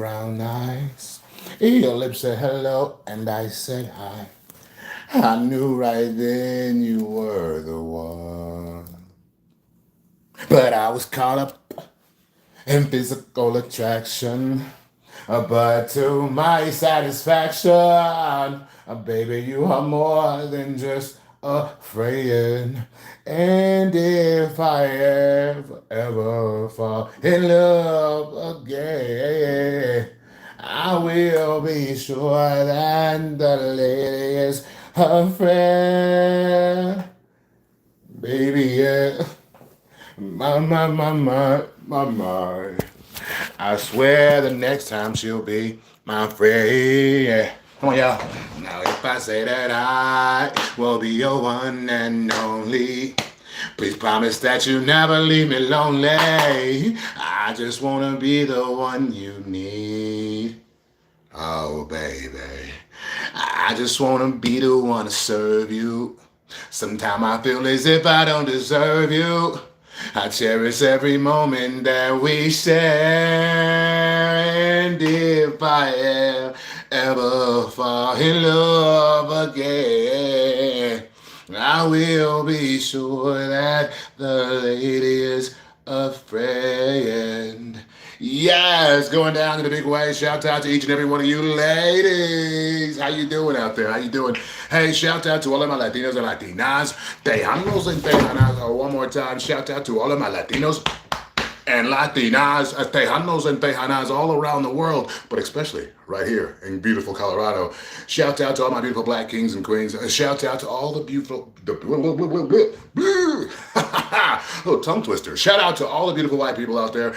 brown eyes. Your lips said hello, and I said hi. I knew right then you were the one. But I was caught up in physical attraction. But to my satisfaction, baby, you are more than just a friend. And if I ever fall in love again, I will be sure that the lady is her friend. Baby, yeah. My. I swear the next time she'll be my friend. Yeah. Come on, y'all. Now, if I say that I will be your one and only, please promise that you never leave me lonely. I just wanna be the one you need. Oh, baby. I just wanna be the one to serve you. Sometimes I feel as if I don't deserve you. I cherish every moment that we share. And if I ever fall in love again, I will be sure that the lady is a friend. Yes, going down in a big way. Shout out to each and every one of you ladies. How you doing out there? How you doing? Hey, shout out to all of my Latinos and Latinas, Tejanos and Tejanas. Oh, one more time, shout out to all of my Latinos and Latinas, Tejanos and Tejanas all around the world, but especially right here in beautiful Colorado. Shout out to all my beautiful black kings and queens. Shout out to all the beautiful, little tongue twister. Shout out to all the beautiful white people out there.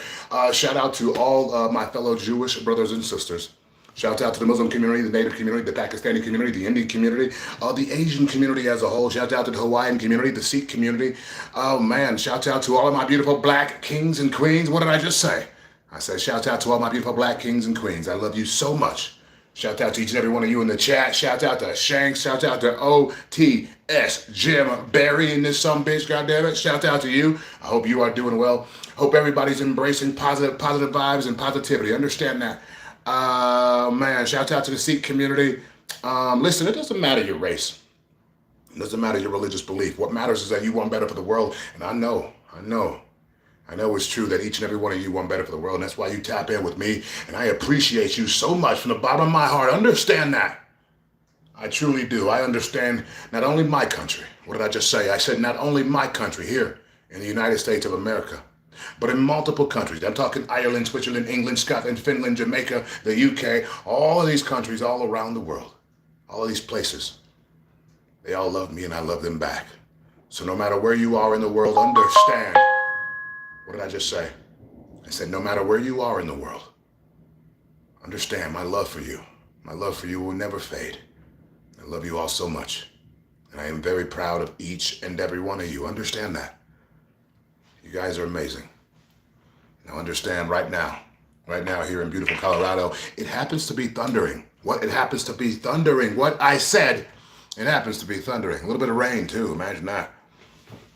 Shout out to all my fellow Jewish brothers and sisters. Shout out to the Muslim community, the Native community, the Pakistani community, the Indian community, the Asian community as a whole. Shout out to the Hawaiian community, the Sikh community. Oh man, shout out to all of my beautiful black kings and queens. What did I just say? I said shout out to all my beautiful black kings and queens. I love you so much. Shout out to each and every one of you in the chat. Shout out to Shanks. Shout out to OTS Jim Barry in this some bitch, goddammit. Shout out to you. I hope you are doing well. Hope everybody's embracing positive vibes and positivity. Understand that. Man, shout out to the Sikh community. Listen, it doesn't matter your race. It doesn't matter your religious belief. What matters is that you want better for the world. And I know it's true that each and every one of you want better for the world. And that's why you tap in with me. And I appreciate you so much from the bottom of my heart. Understand that. I truly do. I understand not only my country. What did I just say? I said not only my country here in the United States of America, but in multiple countries. I'm talking Ireland, Switzerland, England, Scotland, Finland, Jamaica, the UK, all of these countries all around the world, all of these places. They all love me and I love them back. So no matter where you are in the world, understand. What did I just say? I said no matter where you are in the world, understand my love for you. My love for you will never fade. I love you all so much. And I am very proud of each and every one of you. Understand that. You guys are amazing. Now understand right now here in beautiful Colorado, it happens to be thundering. It happens to be thundering. What I said, it happens to be thundering. A little bit of rain too, imagine that.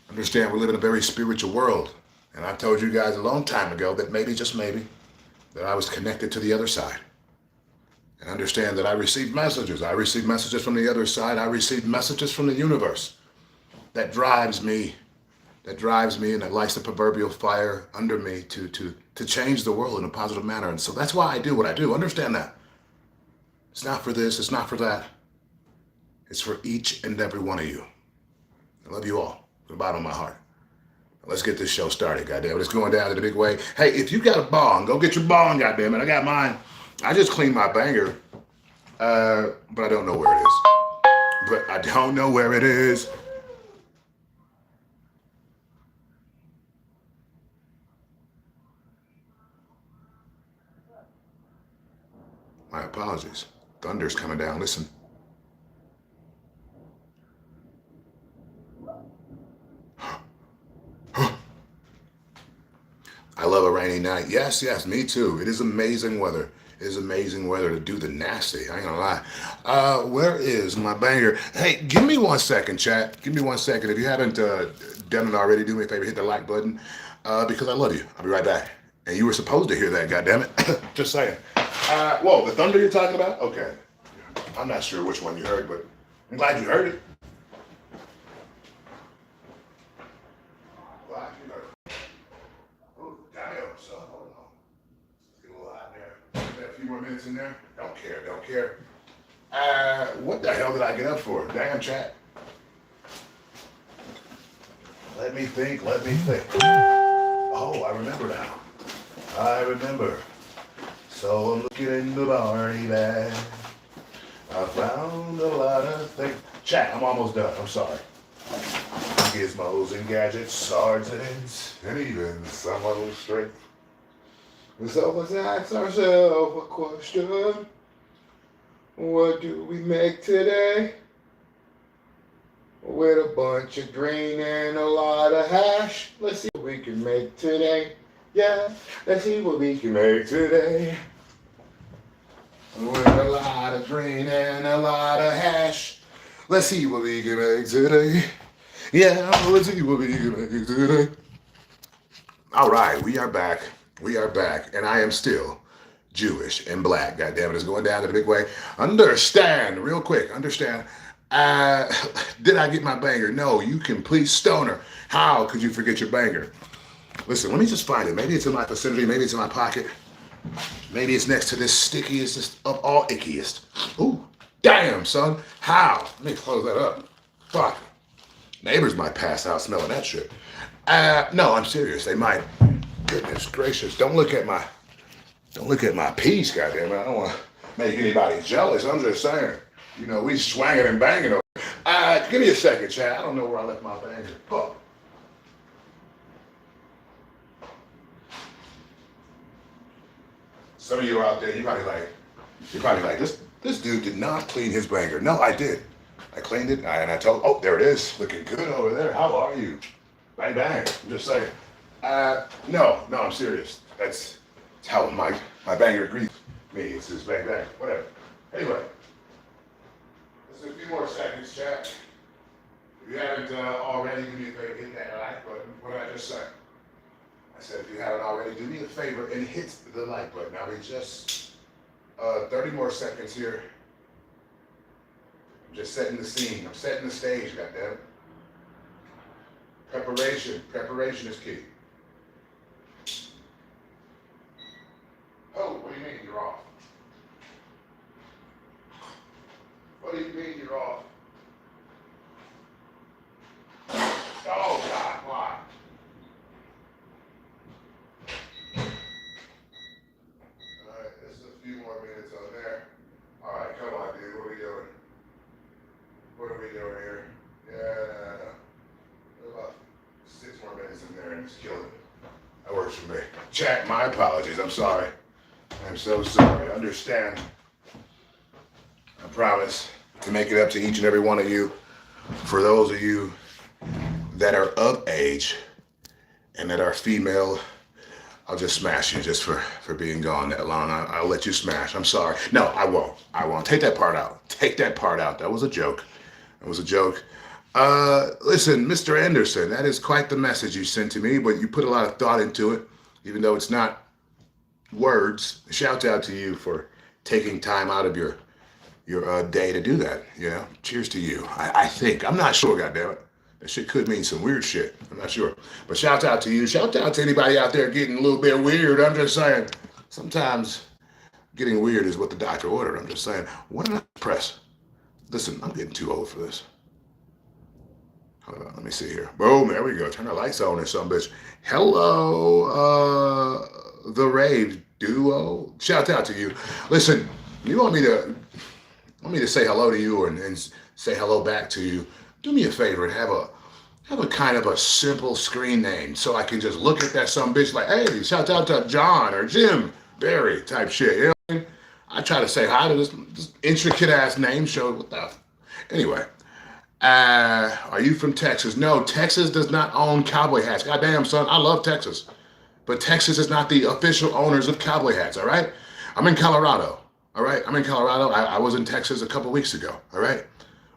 Understand we live in a very spiritual world. And I told you guys a long time ago that maybe, just maybe, that I was connected to the other side. And understand that I received messages. I received messages from the other side. I received messages from the universe that drives me and that lights the proverbial fire under me to change the world in a positive manner. And so that's why I do what I do. Understand that. It's not for this. It's not for that. It's for each and every one of you. I love you all from the bottom of my heart. Let's get this show started, goddamn it. It's going down in a big way. Hey, if you got a bong, go get your bong, goddamn it. I got mine. I just cleaned my banger, but I don't know where it is. My apologies. Thunder's coming down. Listen. I love a rainy night. Yes, me too. It is amazing weather. It is amazing weather to do the nasty. I ain't gonna lie. Where is my banger? Hey, give me 1 second, chat. Give me 1 second. If you haven't done it already, do me a favor, hit the like button because I love you. I'll be right back. And you were supposed to hear that, goddammit. Just saying. Whoa, the thunder you're talking about? Okay. I'm not sure which one you heard, but I'm glad you heard it. Glad you heard it. Oh, damn, so hold on. Let's get a little hot in there. Get a few more minutes in there. Don't care, don't care. What the hell did I get up for? Damn, chat. Let me think, let me think. Oh, I remember now. I remember. So I'm looking in the Barney bag. I found a lot of things. Chat, I'm almost done. I'm sorry. Gizmos and gadgets, swords and ends, and even some little strength. So let's ask ourselves a question. What do we make today? With a bunch of green and a lot of hash. Let's see what we can make today. Yeah, let's see what we can make today. With a lot of green and a lot of hash. Let's see what we can make today. Yeah, let's see what we can make today. All right, we are back. We are back. And I am still Jewish and black. God damn it, it's going down in a big way. Understand, real quick, understand. Did I get my banger? No, you complete stoner. How could you forget your banger? Listen, let me just find it. Maybe it's in my vicinity. Maybe it's in my pocket. Maybe it's next to this stickiest of all ickiest. Ooh, damn, son. How? Let me close that up. Fuck. Neighbors might pass out smelling that shit. No, I'm serious. They might. Goodness gracious. Don't look at my piece, goddamn it. I don't want to make anybody jealous. I'm just saying. You know, we swanging and banging over. Give me a second, Chad. I don't know where I left my banger. Fuck. Some of you are out there, you're probably like, this dude did not clean his banger. No, I did. I cleaned it, and I told, oh, there it is, looking good over there. How are you? Bang, bang. I'm just saying. No, I'm serious. That's how my banger greets me. It's just bang, bang, whatever. Anyway, just a few more seconds, chat. If you haven't already, do me a favor, hit that like button. What did I just say? I said, if you haven't already, do me a favor and hit the like button. Now we just 30 more seconds here. I'm just setting the scene. I'm setting the stage, goddammit. Preparation is key. Oh, what do you mean you're off? What do you mean you're off? Oh, God, why? Alright, just a few more minutes on there. Alright, come on, dude. What are we doing? What are we doing here? Yeah. About 6 more minutes in there and just kill it. That works for me. Chat, my apologies. I'm sorry. I'm so sorry. Understand. I promise to make it up to each and every one of you. For those of you that are of age and that are female, I'll just smash you just for being gone that long. I'll let you smash. I'm sorry. No, I won't. I won't. Take that part out. Take that part out. That was a joke. It was a joke. Listen, Mr. Anderson, that is quite the message you sent to me, but you put a lot of thought into it, even though it's not words. Shout out to you for taking time out of your day to do that. You know, cheers to you. I think. I'm not sure, goddammit. That shit could mean some weird shit. I'm not sure. But shout out to you. Shout out to anybody out there getting a little bit weird. I'm just saying, sometimes getting weird is what the doctor ordered. I'm just saying, what did I press? Listen, I'm getting too old for this. Hold on, let me see here. Boom, there we go. Turn the lights on or some bitch. Hello, the Rave Duo. Shout out to you. Listen, you want me to say hello to you and say hello back to you? Do me a favor and have a kind of a simple screen name so I can just look at that some bitch like, hey, shout out to John or Jim Barry type shit. You know what I mean? I try to say hi to this intricate ass name show. What the? Anyway, are you from Texas? No, Texas does not own cowboy hats. Goddamn, son, I love Texas, but Texas is not the official owners of cowboy hats. All right, I'm in Colorado. All right, I'm in Colorado. I was in Texas a couple weeks ago. All right.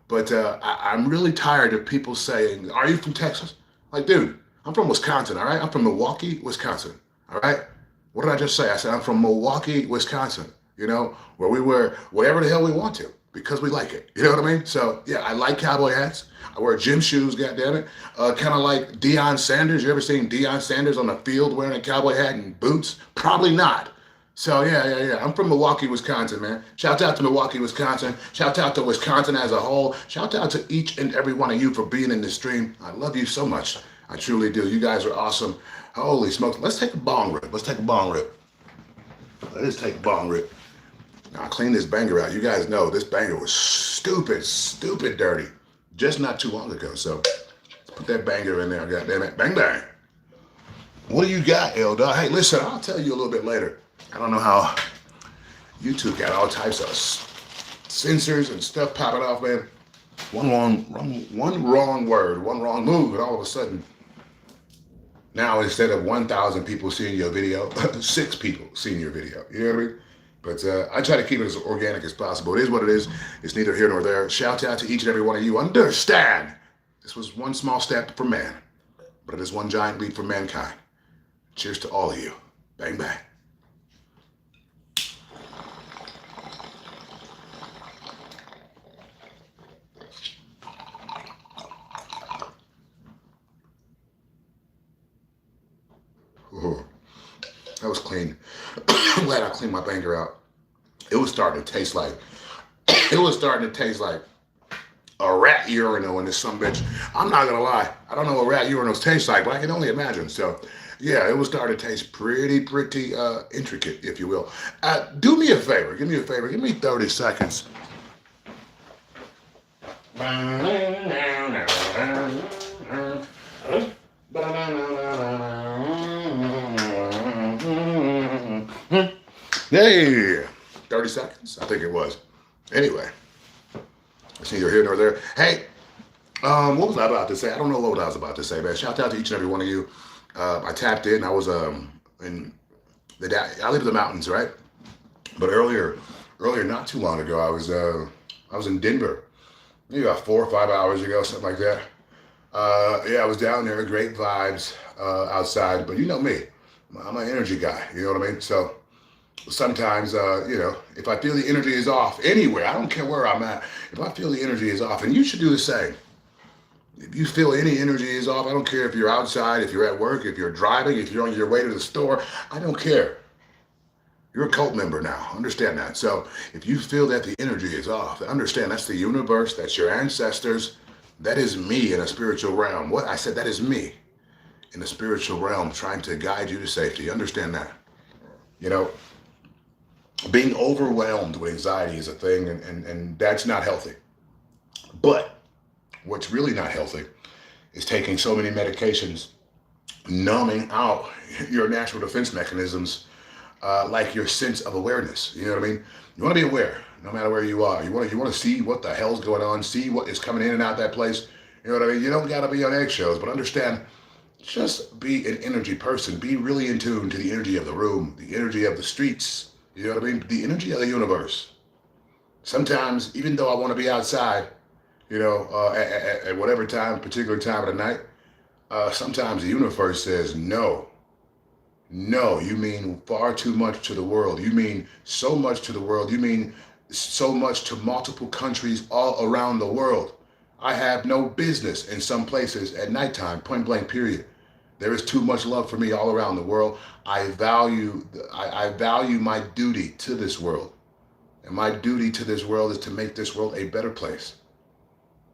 But I'm really tired of people saying, are you from Texas? Like, dude, I'm from Wisconsin, all right? I'm from Milwaukee, Wisconsin, all right? What did I just say? I said, I'm from Milwaukee, Wisconsin, you know, where we wear whatever the hell we want to because we like it. You know what I mean? So yeah, I like cowboy hats. I wear gym shoes, goddammit. Kind of like Deion Sanders. You ever seen Deion Sanders on the field wearing a cowboy hat and boots? Probably not. So yeah. I'm from Milwaukee, Wisconsin, man. Shout out to Milwaukee, Wisconsin. Shout out to Wisconsin as a whole. Shout out to each and every one of you for being in this stream. I love you so much. I truly do. You guys are awesome. Holy smokes. Let's take a bong rip. Let's take a bong rip. Let's take a bong rip. Now, I cleaned this banger out. You guys know this banger was stupid dirty just not too long ago. So let's put that banger in there. God damn it. Bang, bang. What do you got, Eldar? Hey, listen, I'll tell you a little bit later. I don't know how YouTube got all types of censors and stuff popping off, man. One wrong word, one wrong move, and all of a sudden, now instead of 1,000 people seeing your video, 6 people seeing your video. You know what I mean? But I try to keep it as organic as possible. It is what it is. It's neither here nor there. Shout out to each and every one of you. Understand, this was one small step for man, but it is one giant leap for mankind. Cheers to all of you. Bang, bang. Ooh, that was clean. I'm glad I cleaned my banger out. It was starting to taste like a rat urinal in this some bitch. I'm not gonna lie. I don't know what rat urinals taste like, but I can only imagine. So yeah, it was starting to taste pretty intricate, if you will. Do me a favor. Give me a favor. Give me 30 seconds. Hey, 30 seconds, I think it was. Anyway, it's neither here nor there. Hey, what was I about to say? I don't know what I was about to say, man. Shout out to each and every one of you. I tapped in. I was I live in the mountains, right? But earlier, not too long ago, I was in Denver. Maybe about 4 or 5 hours ago, something like that. Yeah, I was down there. Great vibes outside, but you know me, I'm an energy guy. You know what I mean? So sometimes, if I feel the energy is off anywhere, I don't care where I'm at. If I feel the energy is off, and you should do the same. If you feel any energy is off, I don't care if you're outside, if you're at work, if you're driving, if you're on your way to the store, I don't care. You're a cult member now. Understand that. So if you feel that the energy is off, understand that's the universe, that's your ancestors, that is me in a spiritual realm. What I said, that is me in the spiritual realm trying to guide you to safety. Understand that. You know, being overwhelmed with anxiety is a thing, and that's not healthy. But what's really not healthy is taking so many medications, numbing out your natural defense mechanisms, like your sense of awareness. You know what I mean? You want to be aware, no matter where you are. You want to see what the hell's going on, see what is coming in and out that place. You know what I mean? You don't got to be on eggshells, but understand, just be an energy person. Be really in tune to the energy of the room, the energy of the streets. You know what I mean? The energy of the universe. Sometimes, even though I want to be outside, at whatever particular time of the night, sometimes the universe says no. No, you mean far too much to the world. You mean so much to the world. You mean so much to multiple countries all around the world. I have no business in some places at nighttime, point blank, period. There is too much love for me all around the world. I value my duty to this world. And my duty to this world is to make this world a better place.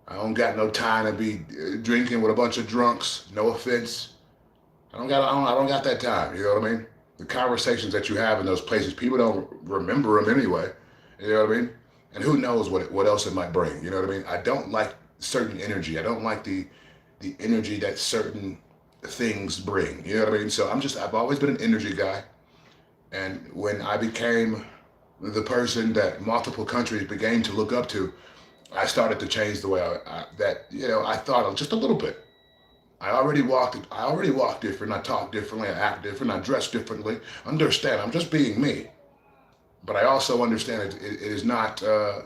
I don't got no time to be drinking with a bunch of drunks. No offense. I don't got that time. You know what I mean? The conversations that you have in those places, people don't remember them anyway. You know what I mean? And who knows what else it might bring. You know what I mean? I don't like certain energy. I don't like the energy that certain things bring. You know what I mean? So I've always been an energy guy. And when I became the person that multiple countries began to look up to, I started to change the way I thought just a little bit. I already walk different, I talk differently, I act different, I dress differently. Understand, I'm just being me. But I also understand it is not, I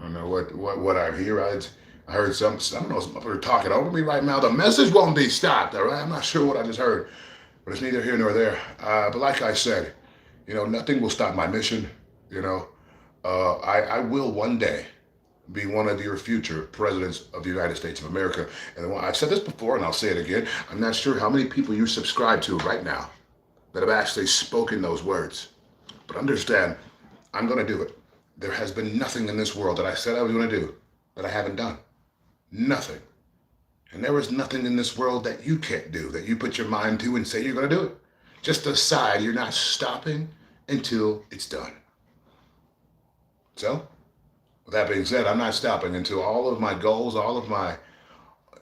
don't know what I hear. I heard some, I don't know, some people are talking over me right now. The message won't be stopped, all right? I'm not sure what I just heard, but it's neither here nor there. But like I said, nothing will stop my mission. You know, I will one day be one of your future presidents of the United States of America. And I've said this before, and I'll say it again. I'm not sure how many people you subscribe to right now that have actually spoken those words. But understand, I'm going to do it. There has been nothing in this world that I said I was going to do that I haven't done. Nothing. And there is nothing in this world that you can't do, that you put your mind to and say you're going to do it. Just decide you're not stopping until it's done. So, with that being said, I'm not stopping until all of my goals,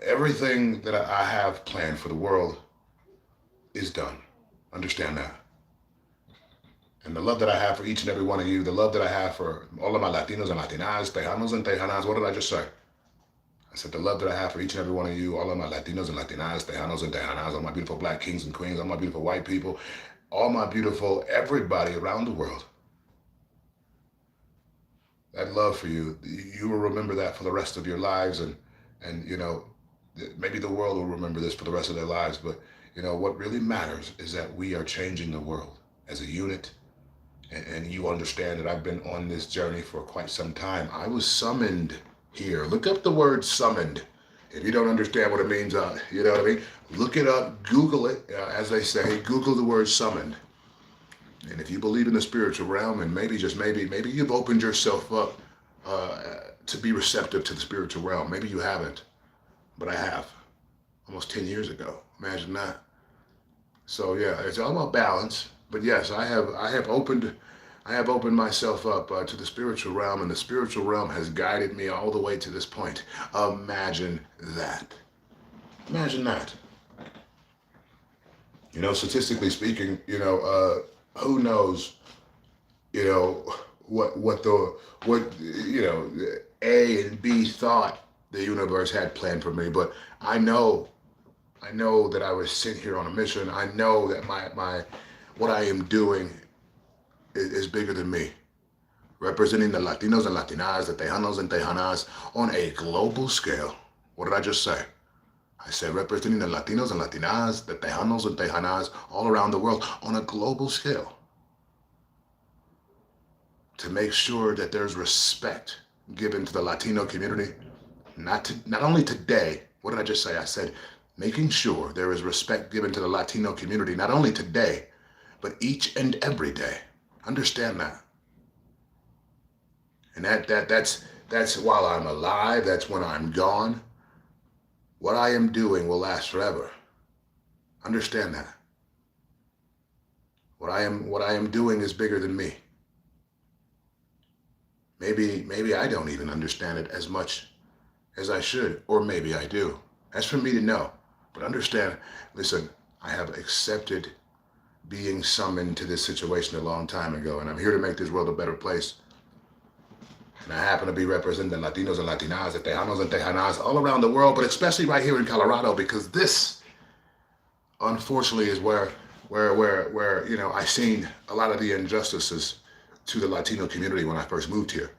everything that I have planned for the world is done. Understand that. And the love that I have for each and every one of you, the love that I have for all of my Latinos and Latinas, Tejanos and Tejanas, what did I just say? I said the love that I have for each and every one of you, all of my Latinos and Latinas, Tejanos and Tejanas, all my beautiful black kings and queens, all my beautiful white people, all my beautiful everybody around the world. That love for you, you will remember that for the rest of your lives, and maybe the world will remember this for the rest of their lives, but what really matters is that we are changing the world as a unit, and you understand that I've been on this journey for quite some time. I was summoned here. Look up the word summoned. If you don't understand what it means, you know what I mean? Look it up, Google it, as they say, Google the word summoned. And if you believe in the spiritual realm, and maybe you've opened yourself up to be receptive to the spiritual realm. Maybe you haven't, but I have, almost 10 years ago. Imagine that. So yeah, it's all about balance. But yes, I have opened myself up to the spiritual realm, and the spiritual realm has guided me all the way to this point. Imagine that. Imagine that. Statistically speaking, who knows, what A and B thought the universe had planned for me, but I know that I was sent here on a mission. I know that what I am doing is bigger than me. Representing the Latinos and Latinas, the Tejanos and Tejanas on a global scale. What did I just say? I said representing the Latinos and Latinas, the Tejanos and Tejanas all around the world on a global scale. To make sure that there's respect given to the Latino community, not only today. What did I just say? I said making sure there is respect given to the Latino community, not only today, but each and every day. Understand that. And that's while I'm alive, that's when I'm gone. What I am doing will last forever. Understand that. What I am doing is bigger than me. Maybe I don't even understand it as much as I should, or maybe I do. That's for me to know. But understand, listen, I have accepted being summoned to this situation a long time ago, and I'm here to make this world a better place. And I happen to be representing Latinos and Latinas, the Tejanos and Tejanas all around the world, but especially right here in Colorado, because this, unfortunately, is where I seen a lot of the injustices to the Latino community when I first moved here.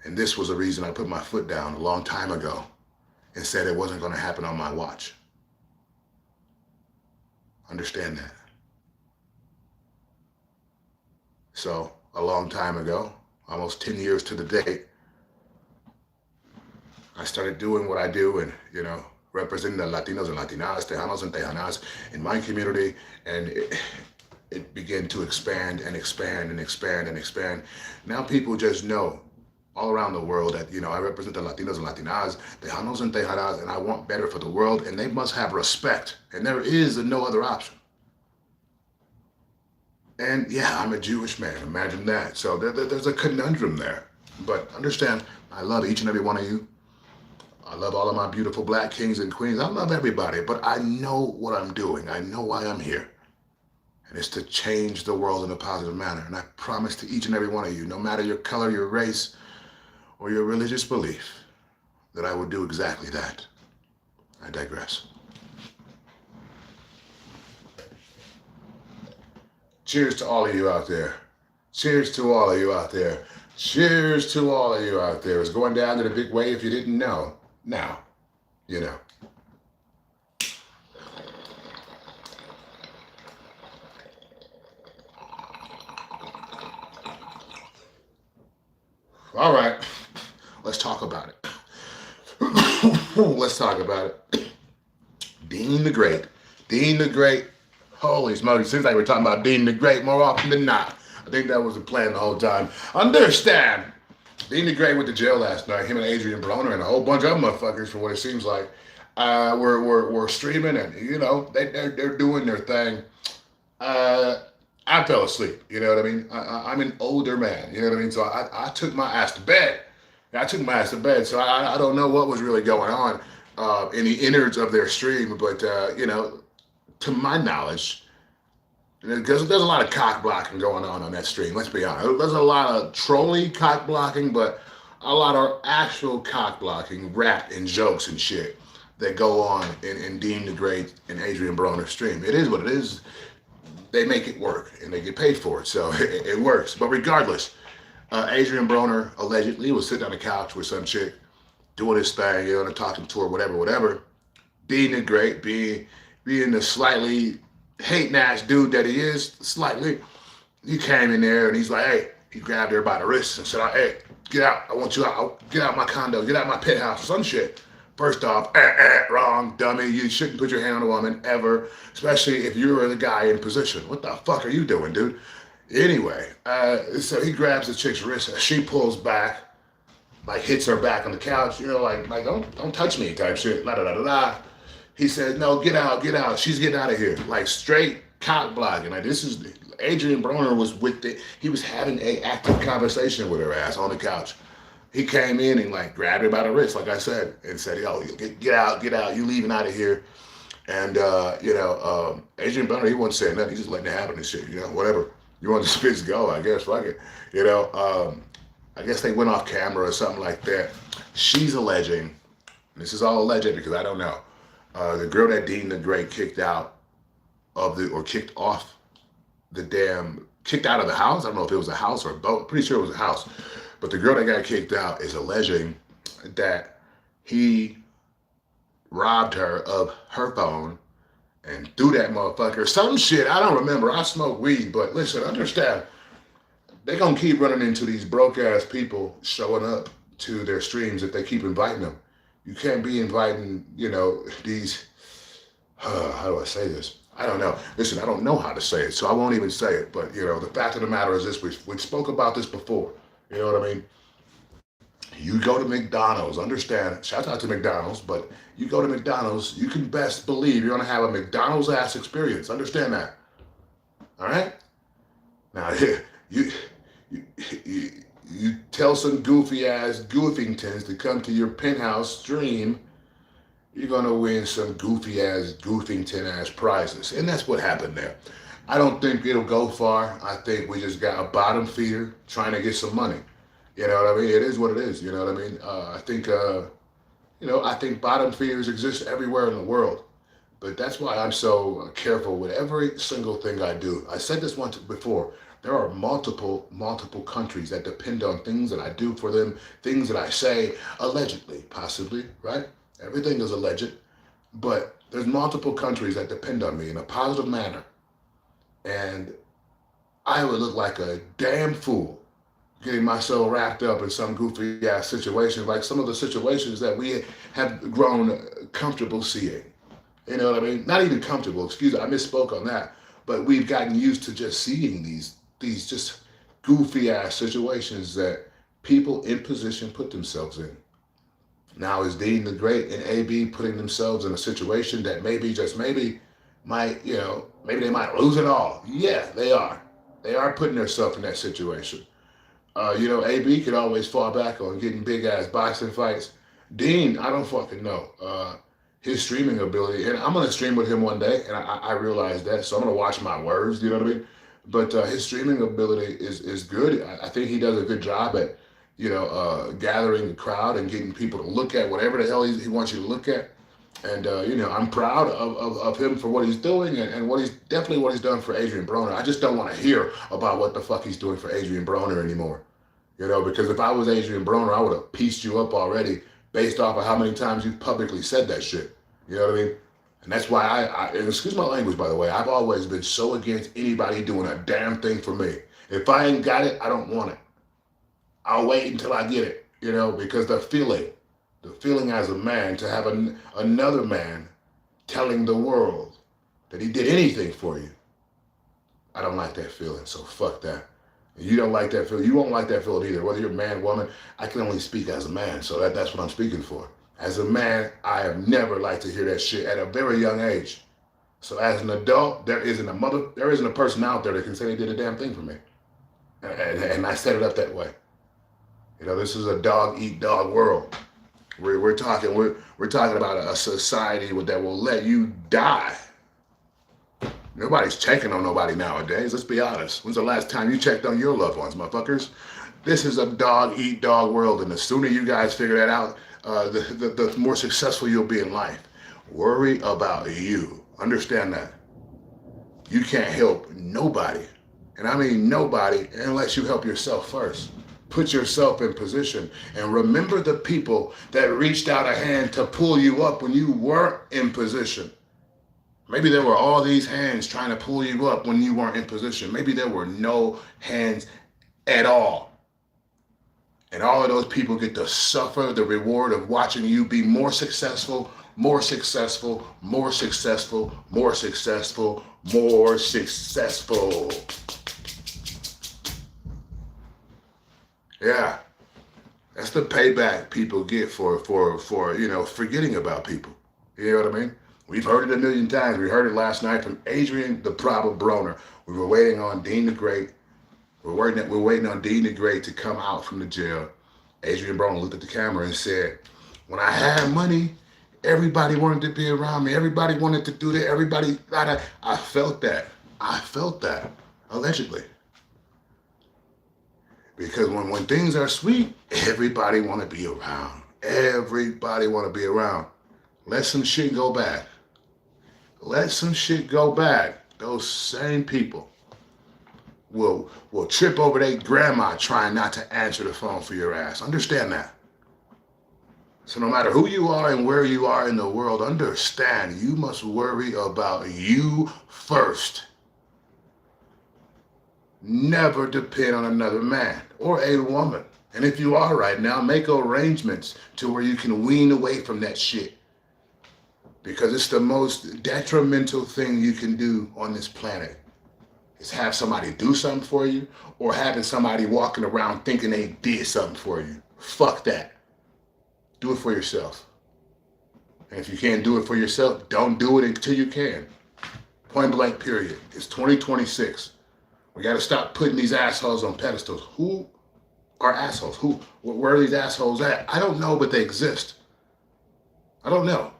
And this was the reason I put my foot down a long time ago and said it wasn't going to happen on my watch. Understand that. So a long time ago, almost 10 years to the date, I started doing what I do and, representing the Latinos and Latinas, Tejanos and Tejanas in my community, and it began to expand and expand and expand and expand. Now people just know all around the world that, I represent the Latinos and Latinas, Tejanos and Tejanas, and I want better for the world, and they must have respect, and there is no other option. And yeah, I'm a Jewish man, imagine that. So there's a conundrum there. But understand, I love each and every one of you. I love all of my beautiful black kings and queens. I love everybody, but I know what I'm doing. I know why I'm here. And it's to change the world in a positive manner. And I promise to each and every one of you, no matter your color, your race, or your religious belief, that I will do exactly that. I digress. Cheers to all of you out there. Cheers to all of you out there. Cheers to all of you out there. It's going down to the big way if you didn't know. Now, you know. All right, let's talk about it. Let's talk about it. Dean the Great. Dean the Great. Holy smokes, it seems like we're talking about Dean the Great more often than not. I think that was the plan the whole time. Understand, Dean the Great went to jail last night. Him and Adrian Broner and a whole bunch of motherfuckers, for what it seems like, were streaming, and you know they're doing their thing. I fell asleep. You know what I mean? I'm an older man. You know what I mean? So I took my ass to bed. I took my ass to bed. So I don't know what was really going on in the innards of their stream, but you know, to my knowledge, because there's a lot of cock blocking going on that stream. Let's be honest. There's a lot of trolly cock blocking, but a lot of actual cock blocking, rap and jokes and shit that go on in Dean the Great and Adrian Broner's stream. It is what it is. They make it work and they get paid for it, so it works. But regardless, Adrian Broner allegedly was sitting on the couch with some chick doing his thing, you know, and talking to her, whatever. Dean the Great, being the slightly hating ass dude that he is, slightly, he came in there and he's like, hey, he grabbed her by the wrist and said, hey, get out. I want you out. Get out my condo. Get out my penthouse. Some shit. First off, wrong, dummy. You shouldn't put your hand on a woman ever, especially if you're the guy in position. What the fuck are you doing, dude? Anyway, so he grabs the chick's wrist. She pulls back, like hits her back on the couch. You know, like don't touch me type shit. La da da da da. He said, no, get out, get out. She's getting out of here. Like straight cock blocking. Like this is Adrian Broner was with it. He was having a active conversation with her ass on the couch. He came in and like grabbed her by the wrist, like I said, and said, yo, get out, you leaving out of here. And you know, Adrian Broner, he wasn't saying nothing. He just letting it happen and shit. You know, whatever. You want the spits go, I guess. Fuck it. You know, I guess they went off camera or something like that. She's alleging. This is all alleged because I don't know. The girl that Dean the Great kicked out of kicked off kicked out of the house. I don't know if it was a house or a boat. Pretty sure it was a house. But the girl that got kicked out is alleging that he robbed her of her phone and threw that motherfucker. Some shit, I don't remember. I smoke weed, but listen, understand, they're going to keep running into these broke-ass people showing up to their streams if they keep inviting them. You can't be inviting, you know, these, how do I say this? I don't know. Listen, I don't know how to say it, so I won't even say it. But, you know, the fact of the matter is this, we spoke about this before. You know what I mean? You go to McDonald's, understand, shout out to McDonald's, but you go to McDonald's, you can best believe you're going to have a McDonald's ass experience. Understand that. All right? Now, you tell some goofy ass goofingtons to come to your penthouse stream, you're going to win some goofy ass goofington ass prizes. And that's what happened there. I don't think it'll go far. I think we just got a bottom feeder trying to get some money. You know what I mean? It is what it is. You know what I mean? I think bottom feeders exist everywhere in the world. But that's why I'm so careful with every single thing I do. I said this once before. There are multiple countries that depend on things that I do for them, things that I say, allegedly, possibly, right? Everything is alleged. But there's multiple countries that depend on me in a positive manner. And I would look like a damn fool getting myself wrapped up in some goofy ass situation, like some of the situations that we have grown comfortable seeing. You know what I mean? Not even comfortable, excuse me, I misspoke on that. But we've gotten used to just seeing these just goofy ass situations that people in position put themselves in. Now is Dean the Great and AB putting themselves in a situation that maybe, just maybe, might, you know, maybe they might lose it all. Yeah, they are. They are putting themselves in that situation. You know, AB could always fall back on getting big ass boxing fights. Dean, I don't fucking know. His streaming ability, and I'm gonna stream with him one day, and I realize that, so I'm gonna watch my words. You know what I mean? But his streaming ability is good. I think he does a good job at, you know, gathering the crowd and getting people to look at whatever the hell he wants you to look at. And, you know, I'm proud of him for what he's doing and what he's done for Adrian Broner. I just don't want to hear about what the fuck he's doing for Adrian Broner anymore. You know, because if I was Adrian Broner, I would have pieced you up already, based off of how many times you've publicly said that shit. You know what I mean? And that's why and excuse my language, by the way, I've always been so against anybody doing a damn thing for me. If I ain't got it, I don't want it. I'll wait until I get it, you know, because the feeling as a man to have another man telling the world that he did anything for you, I don't like that feeling, so fuck that. You don't like that feeling, you won't like that feeling either. Whether you're a man, woman, I can only speak as a man, so that's what I'm speaking for. As a man, I have never liked to hear that shit at a very young age. So as an adult, there isn't a person out there that can say they did a damn thing for me. And I set it up that way. You know, this is a dog eat dog world. We're talking about a society that will let you die. Nobody's checking on nobody nowadays. Let's be honest. When's the last time you checked on your loved ones, motherfuckers? This is a dog eat dog world, and the sooner you guys figure that out, the more successful you'll be in life. Worry about you. Understand that. You can't help nobody, and I mean nobody, unless you help yourself first. Put yourself in position and remember the people that reached out a hand to pull you up when you weren't in position. Maybe there were all these hands trying to pull you up when you weren't in position. Maybe there were no hands at all. And all of those people get to suffer the reward of watching you be more successful, more successful, more successful, more successful, more successful. Yeah, that's the payback people get for forgetting about people. You know what I mean? We've heard it a million times. We heard it last night from Adrian the Proper Broner. We were waiting on Dean the Great. We're waiting on Dean the Great to come out from the jail. Adrian Broner looked at the camera and said, "When I had money, everybody wanted to be around me. Everybody wanted to do that. I felt that. Allegedly. Because when things are sweet, everybody want to be around. Everybody want to be around. Let some shit go bad. Those same people will trip over their grandma trying not to answer the phone for your ass. Understand that. So no matter who you are and where you are in the world, understand you must worry about you first. Never depend on another man or a woman. And if you are right now, make arrangements to where you can wean away from that shit. Because it's the most detrimental thing you can do on this planet. Is have somebody do something for you or having somebody walking around thinking they did something for you. Fuck that. Do it for yourself. And if you can't do it for yourself, don't do it until you can. Point blank, period. It's 2026. We got to stop putting these assholes on pedestals. Who are assholes? Where are these assholes at? I don't know, but they exist. I don't know.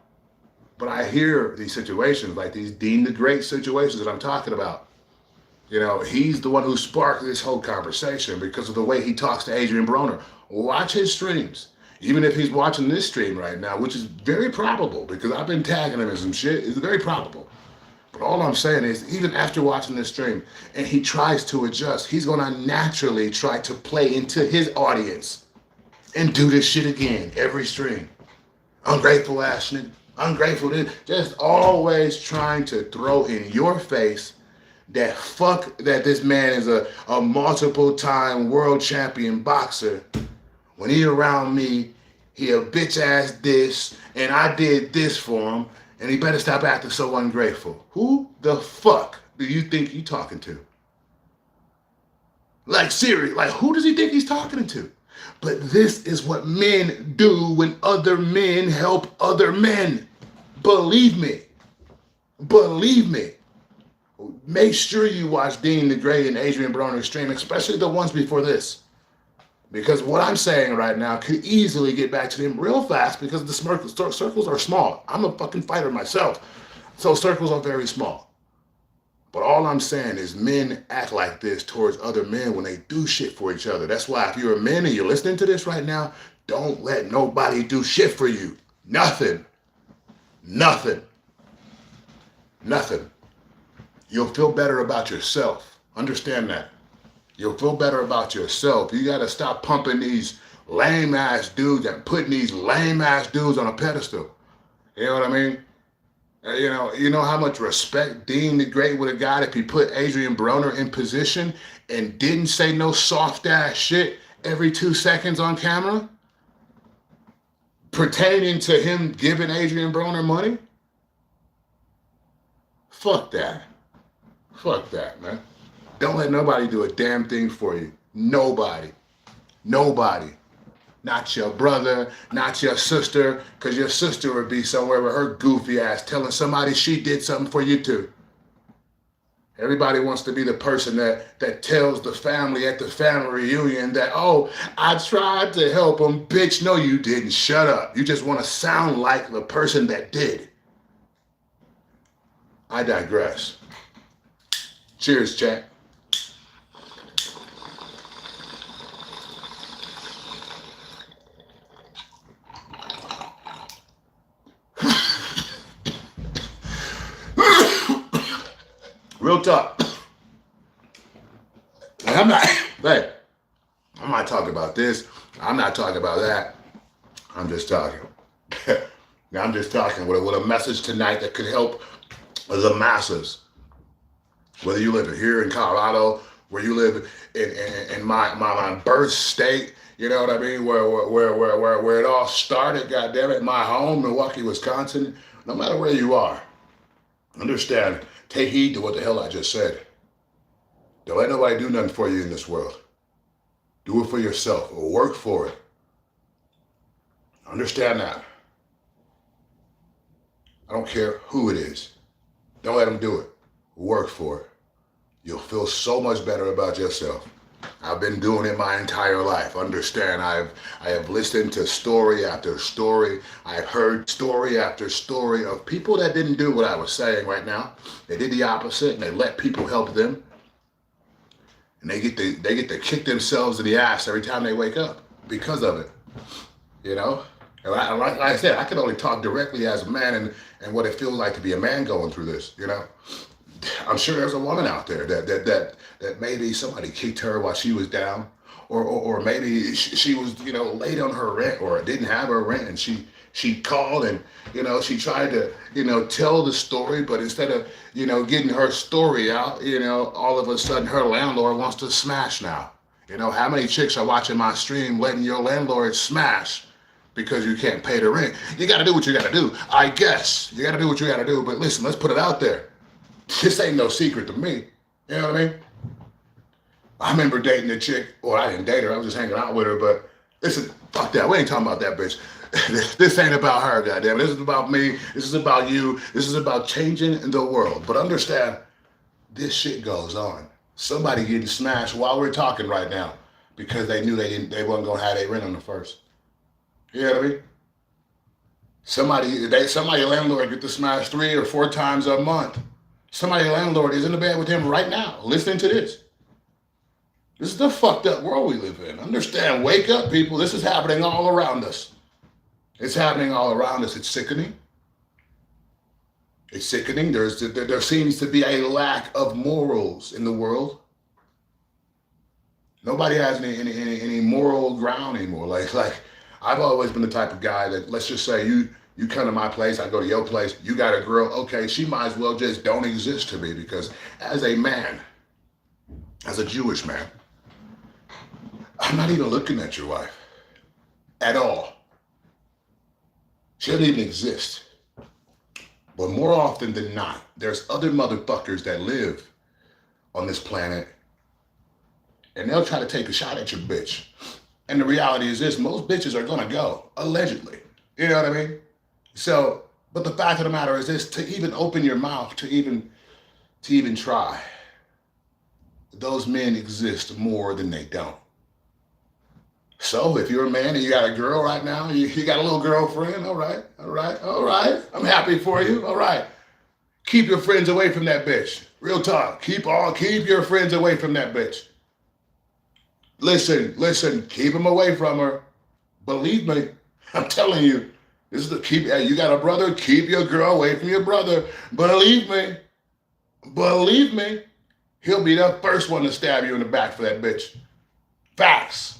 But I hear these situations, like these Dean the Great situations that I'm talking about. You know, he's the one who sparked this whole conversation because of the way he talks to Adrian Broner. Watch his streams. Even if he's watching this stream right now, which is very probable because I've been tagging him in some shit, it's very probable. But all I'm saying is, even after watching this stream, and he tries to adjust, he's going to naturally try to play into his audience and do this shit again every stream. Ungrateful ass nigga. Ungrateful. Just always trying to throw in your face that this man is a multiple time world champion boxer. When he around me, he a bitch ass this, and I did this for him, and he better stop acting so ungrateful. Who the fuck do you think you talking to? Like, seriously, like, who does he think he's talking to? But this is what men do when other men help other men. Believe me. Believe me. Make sure you watch Dean the Great and Adrian Broner's stream, especially the ones before this. Because what I'm saying right now could easily get back to them real fast because the circles are small. I'm a fucking fighter myself. So circles are very small. But all I'm saying is men act like this towards other men when they do shit for each other. That's why if you're a man and you're listening to this right now, don't let nobody do shit for you. Nothing. Nothing. Nothing. You'll feel better about yourself. Understand that. You'll feel better about yourself. You got to stop pumping these lame ass dudes and putting these lame ass dudes on a pedestal. You know what I mean? You know how much respect Dean the Great would have got if he put Adrian Broner in position and didn't say no soft ass shit every 2 seconds on camera, pertaining to him giving Adrian Broner money. Fuck that. Fuck that, man. Don't let nobody do a damn thing for you. Nobody. Nobody. Not your brother, not your sister, because your sister would be somewhere with her goofy ass telling somebody she did something for you too. Everybody wants to be the person that tells the family at the family reunion that, oh, I tried to help them. Bitch, no you didn't. Shut up. You just want to sound like the person that did. I digress. Cheers, chat. Real talk. And I'm not talking about this. I'm not talking about that. I'm just talking. I'm just talking with a message tonight that could help the masses. Whether you live here in Colorado, where you live in my birth state, you know what I mean, where it all started, goddammit, my home, Milwaukee, Wisconsin, no matter where you are, understand, take heed to what the hell I just said. Don't let nobody do nothing for you in this world. Do it for yourself or work for it. Understand that. I don't care who it is. Don't let them do it. Work for it. You'll feel so much better about yourself. I've been doing it my entire life. Understand, I have listened to story after story. I've heard story after story of people that didn't do what I was saying right now. They did the opposite and they let people help them. And they get to kick themselves in the ass every time they wake up because of it. You know? And like I said, I can only talk directly as a man and what it feels like to be a man going through this, you know? I'm sure there's a woman out there that maybe somebody kicked her while she was down, or maybe she was, you know, late on her rent or didn't have her rent, and she called and, you know, she tried to, you know, tell the story, but instead of, you know, getting her story out, you know, all of a sudden her landlord wants to smash now. You know, how many chicks are watching my stream letting your landlord smash because you can't pay the rent? You got to do what you got to do. I guess you got to do what you got to do, but listen, let's put it out there. This ain't no secret to me. You know what I mean? I remember dating a chick, or I didn't date her, I was just hanging out with her, but listen, fuck that, we ain't talking about that bitch. This ain't about her, goddamn. This is about me, this is about you, this is about changing the world. But understand, this shit goes on. Somebody getting smashed while we're talking right now because they knew they wasn't gonna have their rent on the first. You know what I mean? Somebody landlord get to smash 3 or 4 times a month. Somebody landlord is in the bed with him right now, listening to this. This is the fucked up world we live in. Understand, wake up, people. This is happening all around us. It's happening all around us. It's sickening. It's sickening. There seems to be a lack of morals in the world. Nobody has any moral ground anymore. Like I've always been the type of guy that, let's just say you come to my place, I go to your place, you got a girl, okay, she might as well just don't exist to me, because as a man, as a Jewish man, I'm not even looking at your wife at all. She doesn't even exist. But more often than not, there's other motherfuckers that live on this planet and they'll try to take a shot at your bitch. And the reality is this, most bitches are gonna go, allegedly. You know what I mean? So, but the fact of the matter is this, to even open your mouth, to even try, those men exist more than they don't. So if you're a man and you got a girl right now, you got a little girlfriend, all right. I'm happy for you, all right. Keep your friends away from that bitch. Real talk, keep your friends away from that bitch. Listen, keep them away from her. Believe me, I'm telling you, this is you got a brother, keep your girl away from your brother. Believe me, he'll be the first one to stab you in the back for that bitch. Facts.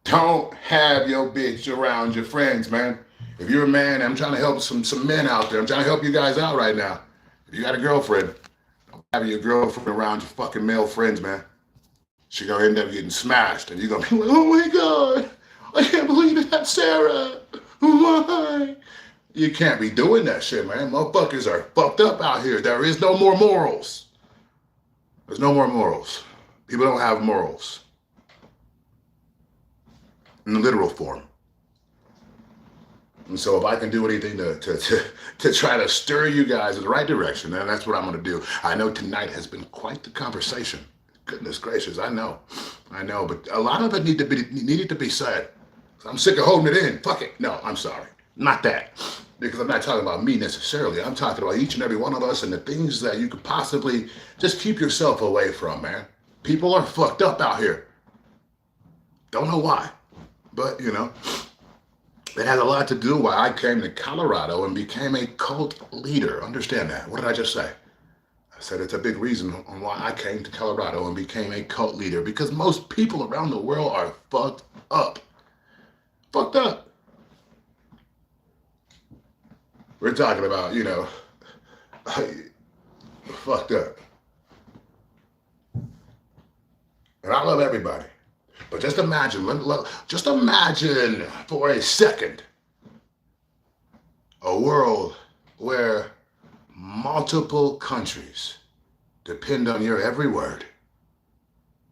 Don't have your bitch around your friends, man. If you're a man, I'm trying to help some men out there. I'm trying to help you guys out right now. If you got a girlfriend, don't have your girlfriend around your fucking male friends, man. She's gonna end up getting smashed, and you're gonna be like, oh my god, I can't believe it, that's Sarah. Why? You can't be doing that shit, man. Motherfuckers are fucked up out here. There is no more morals. There's no more morals. People don't have morals in the literal form. And so if I can do anything to try to stir you guys in the right direction, then that's what I'm going to do. I know tonight has been quite the conversation. Goodness gracious, I know, but a lot of it needed to be said. I'm sick of holding it in. Fuck it. No, I'm sorry, not that, because I'm not talking about me necessarily. I'm talking about each and every one of us and the things that you could possibly just keep yourself away from, man. People are fucked up out here. Don't know why, but you know. It has a lot to do why I came to Colorado and became a cult leader. Understand that. What did I just say? I said it's a big reason on why I came to Colorado and became a cult leader, because most people around the world are fucked up. Fucked up. We're talking about, you know, fucked up. And I love everybody. But just imagine for a second, a world where multiple countries depend on your every word.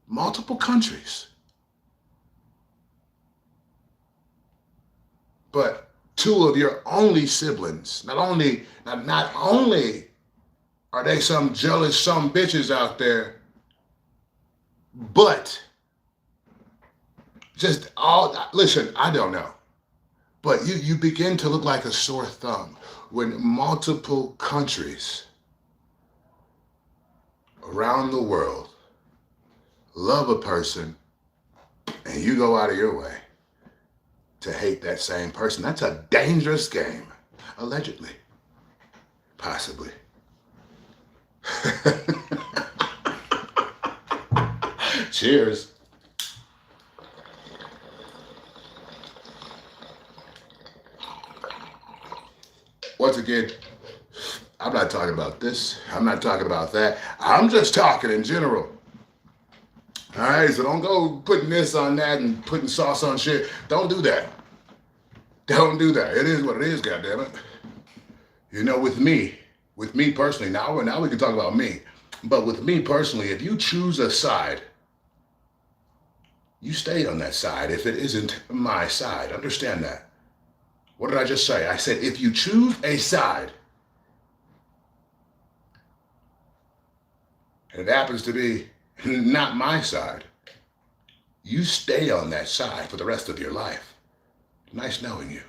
Multiple countries. But two of your only siblings, not only are they some jealous some bitches out there, but just all, listen, I don't know. But you begin to look like a sore thumb when multiple countries around the world love a person and you go out of your way to hate that same person. That's a dangerous game. Allegedly. Possibly. Cheers. Once again, I'm not talking about this. I'm not talking about that. I'm just talking in general. All right, so don't go putting this on that and putting sauce on shit. Don't do that. Don't do that. It is what it is, goddammit. You know, with me personally, now we can talk about me. But with me personally, if you choose a side, you stay on that side if it isn't my side. Understand that. What did I just say? I said, if you choose a side, and it happens to be not my side, you stay on that side for the rest of your life. Nice knowing you.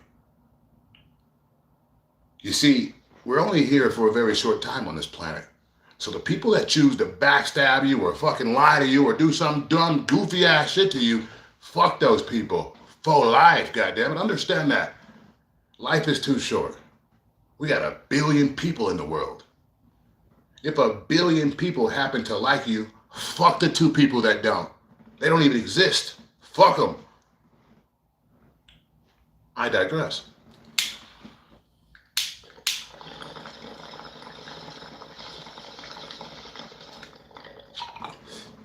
You see, we're only here for a very short time on this planet. So the people that choose to backstab you or fucking lie to you or do some dumb, goofy ass shit to you, fuck those people. For life, goddammit. Understand that. Life is too short. We got 1 billion people in the world. If 1 billion people happen to like you, fuck the 2 people that don't. They don't even exist. Fuck them. I digress.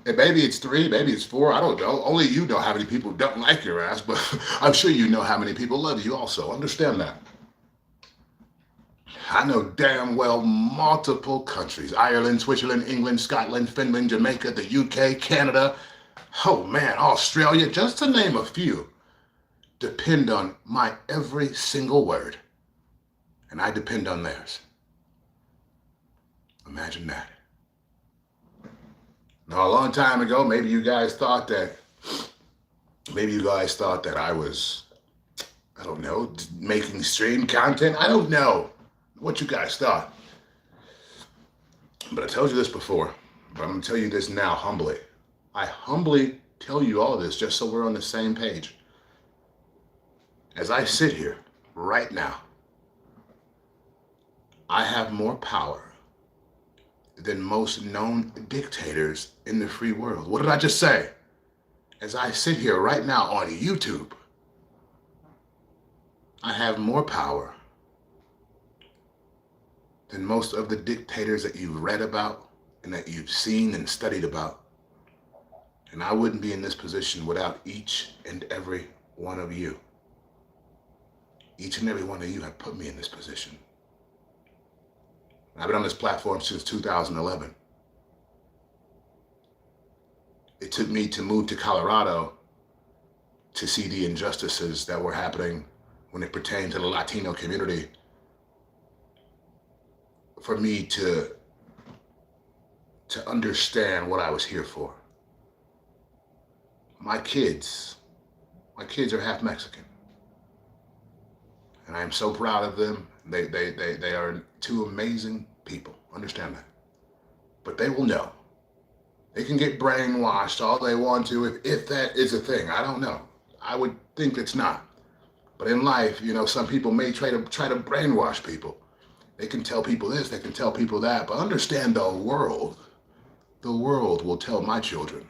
And maybe it's 3, maybe it's 4, I don't know. Only you know how many people don't like your ass, but I'm sure you know how many people love you also. Understand that. I know damn well multiple countries: Ireland, Switzerland, England, Scotland, Finland, Jamaica, the UK, Canada, oh man, Australia, just to name a few, depend on my every single word. And I depend on theirs. Imagine that. Now, a long time ago, maybe you guys thought that I was, I don't know, making stream content. I don't know what you guys thought. But I told you this before, but I'm going to tell you this now humbly. I humbly tell you all this just so we're on the same page. As I sit here right now, I have more power than most known dictators in the free world. What did I just say? As I sit here right now on YouTube, I have more power than most of the dictators that you've read about and that you've seen and studied about. And I wouldn't be in this position without each and every one of you. Each and every one of you have put me in this position. I've been on this platform since 2011. It took me to move to Colorado to see the injustices that were happening when it pertained to the Latino community for me to understand what I was here for. My kids are half Mexican. And I am so proud of them. They are two amazing people. Understand that. But they will know. They can get brainwashed all they want to if that is a thing. I don't know. I would think it's not. But in life, some people may try to brainwash people. They can tell people this, they can tell people that, but understand the world will tell my children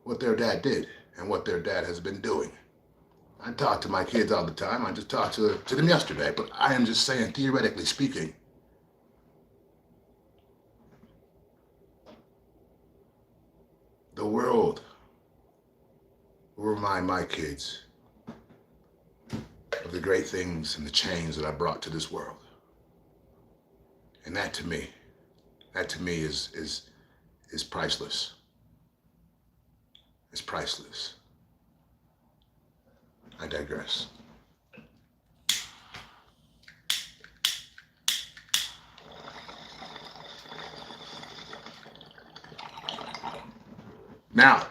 what their dad did and what their dad has been doing. I talk to my kids all the time. I just talked to them yesterday, but I am just saying, theoretically speaking, the world will remind my kids of the great things and the change that I brought to this world. And that to me is priceless. It's priceless. I digress. Now,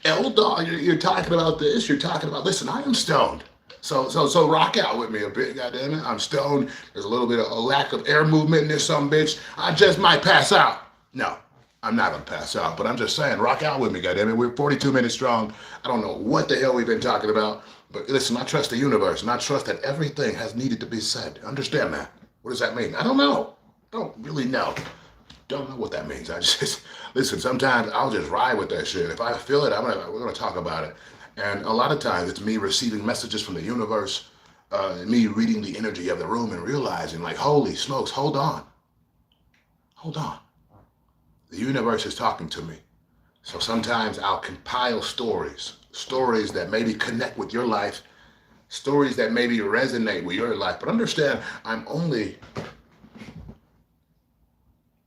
L-Dog, you're talking about this, you're talking about, listen, I am stoned. So rock out with me a bit, goddammit. I'm stoned. There's a little bit of a lack of air movement in this some bitch. I just might pass out. No, I'm not gonna pass out, but I'm just saying, rock out with me, goddammit. We're 42 minutes strong. I don't know what the hell we've been talking about, but listen, I trust the universe, and I trust that everything has needed to be said. Understand that? What does that mean? I don't know. Don't really know. Don't know what that means. I just, listen, sometimes I'll just ride with that shit. If I feel it, we're gonna talk about it. And a lot of times it's me receiving messages from the universe, me reading the energy of the room and realizing, like, holy smokes, hold on. The universe is talking to me. So sometimes I'll compile stories that maybe connect with your life, stories that maybe resonate with your life. But understand, I'm only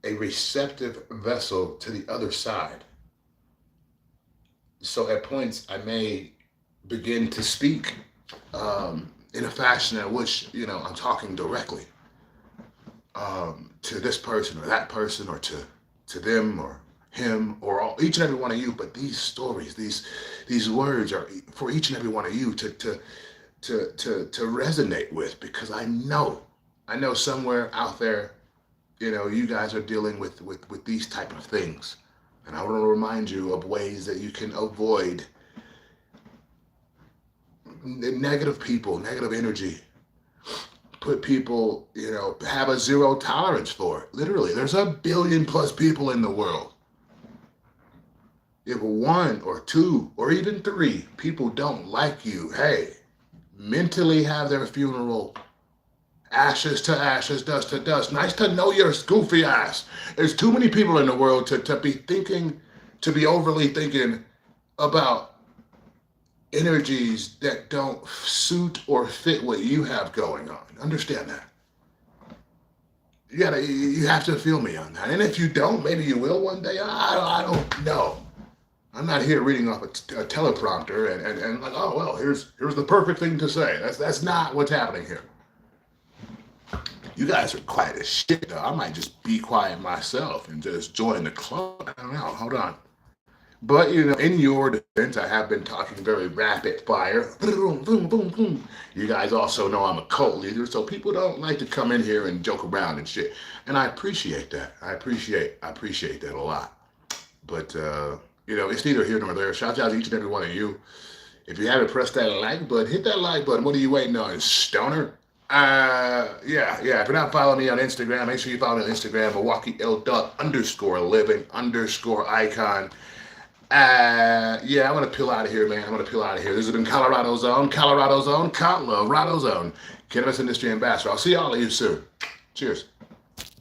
a receptive vessel to the other side. So at points I may begin to speak in a fashion in which, I'm talking directly to this person or that person or to them or him or each and every one of you. But these stories, these words are for each and every one of you to resonate with, because I know somewhere out there, you guys are dealing with these type of things. And I want to remind you of ways that you can avoid negative people, negative energy. Put people, have a zero tolerance for it. Literally, there's 1 billion plus people in the world. If 1 or 2 or even 3 people don't like you, hey, mentally have their funeral. Ashes to ashes, dust to dust. Nice to know your goofy ass. There's too many people in the world to be overly thinking about energies that don't suit or fit what you have going on. Understand that. You have to feel me on that. And if you don't, maybe you will one day. I don't know. I'm not here reading off a teleprompter and like, oh well, here's the perfect thing to say. That's not what's happening here. You guys are quiet as shit, though. I might just be quiet myself and just join the club. I don't know. Hold on. But, in your defense, I have been talking very rapid fire. Boom, boom, boom, boom. You guys also know I'm a cult leader, so people don't like to come in here and joke around and shit. And I appreciate that. I appreciate that a lot. But, it's neither here nor there. Shout out to each and every one of you. If you haven't pressed that like button, hit that like button. What are you waiting on, stoner? If you're not following me on Instagram, make sure you follow me on Instagram, Milwaukee L. _living_icon. Yeah, I'm going to peel out of here, man. I'm going to peel out of here. This has been Colorado's Own, Colorado's Own, Cannabis Industry Ambassador. I'll see all of you soon. Cheers.